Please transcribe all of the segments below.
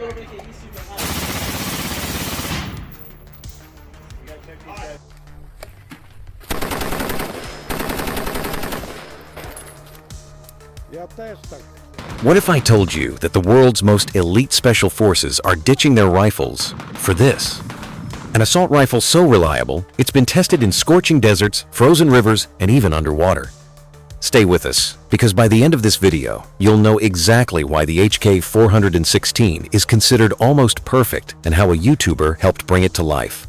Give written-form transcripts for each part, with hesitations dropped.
What if I told you that the world's most elite special forces are ditching their rifles for this? An assault rifle so reliable, it's been tested in scorching deserts, frozen rivers, and even underwater. Stay with us, because by the end of this video, you'll know exactly why the HK416 is considered almost perfect and how a YouTuber helped bring it to life.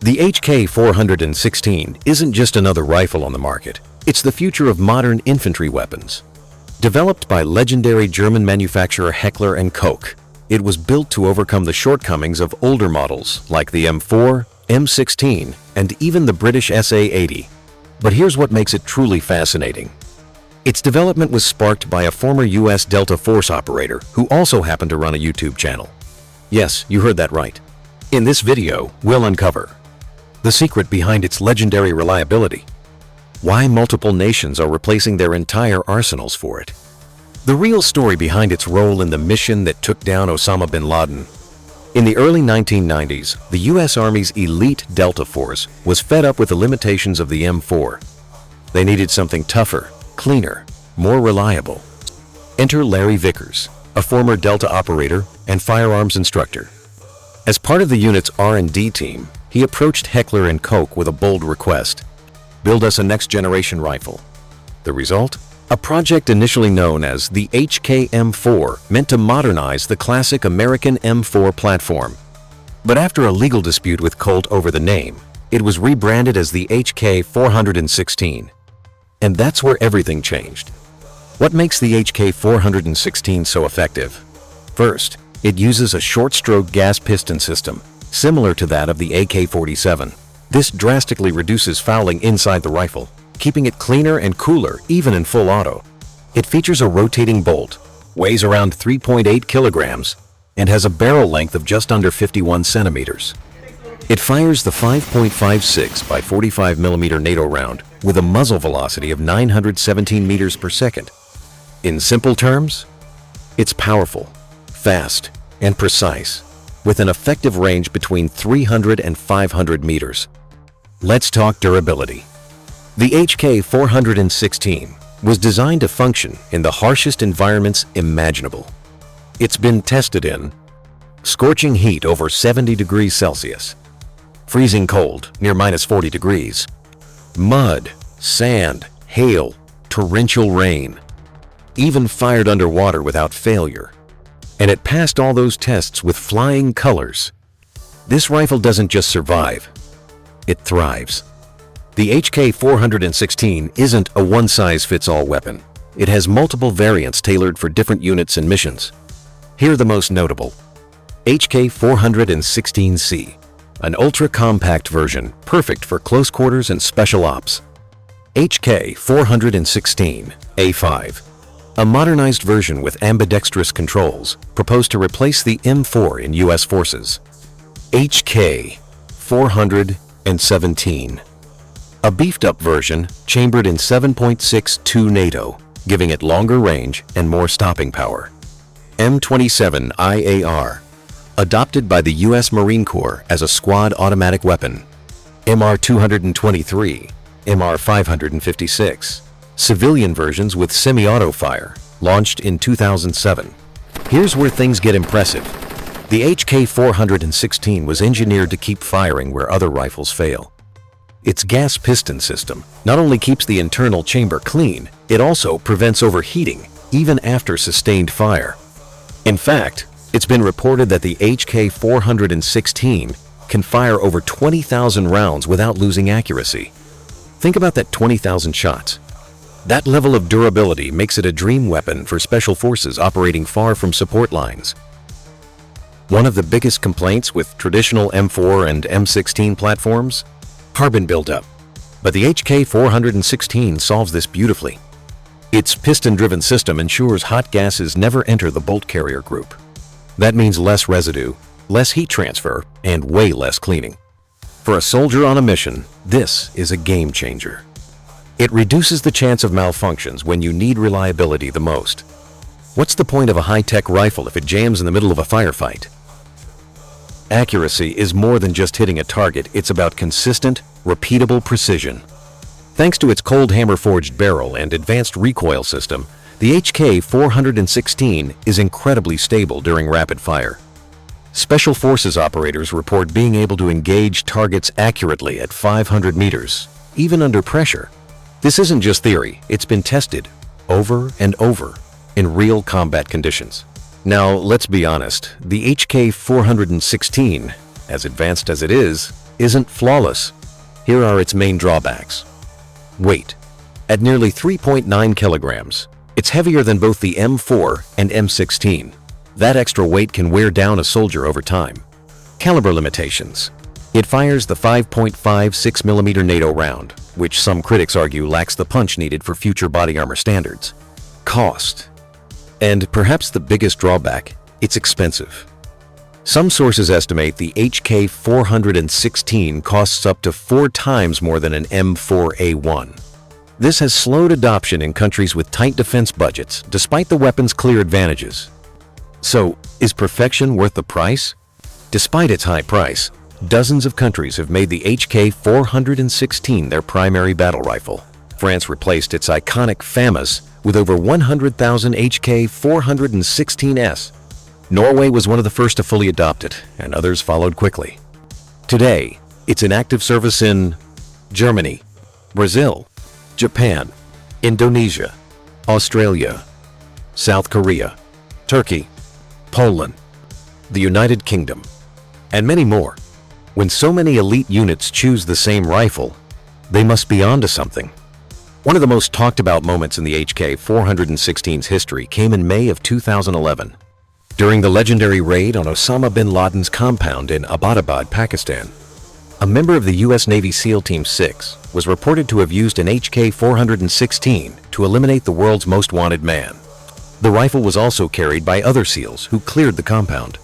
The HK416 isn't just another rifle on the market, it's the future of modern infantry weapons. Developed by legendary German manufacturer Heckler & Koch, it was built to overcome the shortcomings of older models like the M4, M16, and even the British SA-80. But here's what makes it truly fascinating. Its development was sparked by a former US Delta Force operator who also happened to run a YouTube channel. Yes, you heard that right. In this video, we'll uncover the secret behind its legendary reliability, why multiple nations are replacing their entire arsenals for it, the real story behind its role in the mission that took down Osama bin Laden. In the early 1990s, the US Army's elite Delta Force was fed up with the limitations of the M4. They needed something tougher, cleaner, more reliable. Enter Larry Vickers, a former Delta operator and firearms instructor. As part of the unit's R&D team, he approached Heckler & Koch with a bold request: build us a next-generation rifle. The result? A project initially known as the HK-M4 meant to modernize the classic American M4 platform. But after a legal dispute with Colt over the name, it was rebranded as the HK-416. And that's where everything changed. What makes the HK-416 so effective? First, it uses a short-stroke gas piston system, similar to that of the AK-47. This drastically reduces fouling inside the rifle, keeping it cleaner and cooler even in full auto. It features a rotating bolt, weighs around 3.8 kilograms, and has a barrel length of just under 51 centimeters. It fires the 5.56 by 45 millimeter NATO round with a muzzle velocity of 917 meters per second. In simple terms, it's powerful, fast, and precise, with an effective range between 300 and 500 meters. Let's talk durability. The HK416 was designed to function in the harshest environments imaginable. It's been tested in scorching heat over 70 degrees Celsius, freezing cold near -40 degrees, mud, sand, hail, torrential rain, even fired underwater without failure. And it passed all those tests with flying colors. This rifle doesn't just survive, it thrives. The HK416 isn't a one-size-fits-all weapon. It has multiple variants tailored for different units and missions. Here are the most notable. HK416C, an ultra-compact version perfect for close quarters and special ops. HK416A5, a modernized version with ambidextrous controls proposed to replace the M4 in US forces. HK417, a beefed-up version chambered in 7.62 NATO, giving it longer range and more stopping power. M27 IAR, adopted by the US Marine Corps as a squad automatic weapon. MR223, MR556, civilian versions with semi-auto fire, launched in 2007. Here's where things get impressive. The HK416 was engineered to keep firing where other rifles fail. Its gas piston system not only keeps the internal chamber clean, it also prevents overheating, even after sustained fire. In fact, it's been reported that the HK416 can fire over 20,000 rounds without losing accuracy. Think about that 20,000 shots. That level of durability makes it a dream weapon for special forces operating far from support lines. One of the biggest complaints with traditional M4 and M16 platforms? Carbon buildup. But the HK416 solves this beautifully. Its piston-driven system ensures hot gases never enter the bolt carrier group. That means less residue, less heat transfer, and way less cleaning. For a soldier on a mission, this is a game changer. It reduces the chance of malfunctions when you need reliability the most. What's the point of a high-tech rifle if it jams in the middle of a firefight? Accuracy is more than just hitting a target, it's about consistent, repeatable precision. Thanks to its cold hammer-forged barrel and advanced recoil system, the HK416 is incredibly stable during rapid fire. Special Forces operators report being able to engage targets accurately at 500 meters, even under pressure. This isn't just theory, it's been tested over and over in real combat conditions. Now, let's be honest, the HK416, as advanced as it is, isn't flawless. Here are its main drawbacks. Weight. At nearly 3.9 kilograms, it's heavier than both the M4 and M16. That extra weight can wear down a soldier over time. Caliber limitations. It fires the 5.56mm NATO round, which some critics argue lacks the punch needed for future body armor standards. Cost. And perhaps the biggest drawback, it's expensive. Some sources estimate the HK416 costs up to 4 times more than an M4A1. This has slowed adoption in countries with tight defense budgets, despite the weapon's clear advantages. So, is perfection worth the price? Despite its high price, dozens of countries have made the HK416 their primary battle rifle. France replaced its iconic FAMAS with over 100,000 HK416s. Norway was one of the first to fully adopt it, and others followed quickly. Today, it's in active service in Germany, Brazil, Japan, Indonesia, Australia, South Korea, Turkey, Poland, the United Kingdom, and many more. When so many elite units choose the same rifle, they must be onto something. One of the most talked about moments in the HK416's history came in May of 2011. During the legendary raid on Osama bin Laden's compound in Abbottabad, Pakistan, a member of the U.S. Navy SEAL Team 6 was reported to have used an HK416 to eliminate the world's most wanted man. The rifle was also carried by other SEALs who cleared the compound.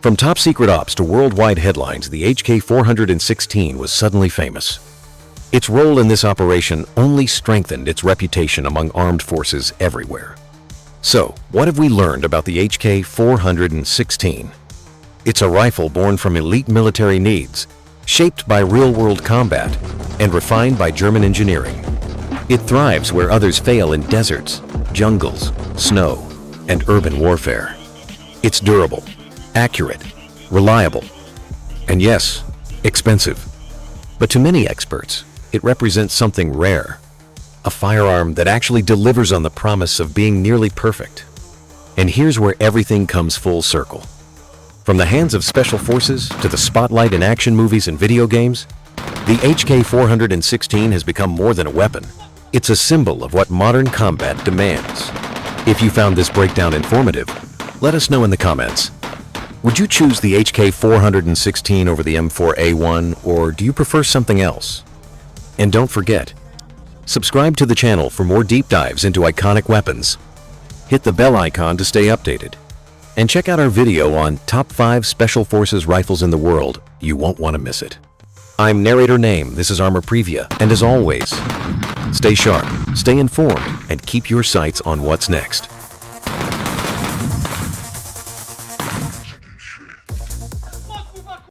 From top-secret ops to worldwide headlines, the HK416 was suddenly famous. Its role in this operation only strengthened its reputation among armed forces everywhere. So, what have we learned about the HK416? It's a rifle born from elite military needs, shaped by real-world combat, and refined by German engineering. It thrives where others fail in deserts, jungles, snow, and urban warfare. It's durable, accurate, reliable, and yes, expensive. But to many experts, it represents something rare, a firearm that actually delivers on the promise of being nearly perfect. And here's where everything comes full circle. From the hands of special forces to the spotlight in action movies and video games, the HK416 has become more than a weapon. It's a symbol of what modern combat demands. If you found this breakdown informative, let us know in the comments. Would you choose the HK416 over the M4A1, or do you prefer something else? And don't forget, subscribe to the channel for more deep dives into iconic weapons. Hit the bell icon to stay updated. And check out our video on Top 5 Special Forces Rifles in the World. You won't want to miss it. I'm Narrator Name, this is Armor Previa, and as always, stay sharp, stay informed, and keep your sights on what's next.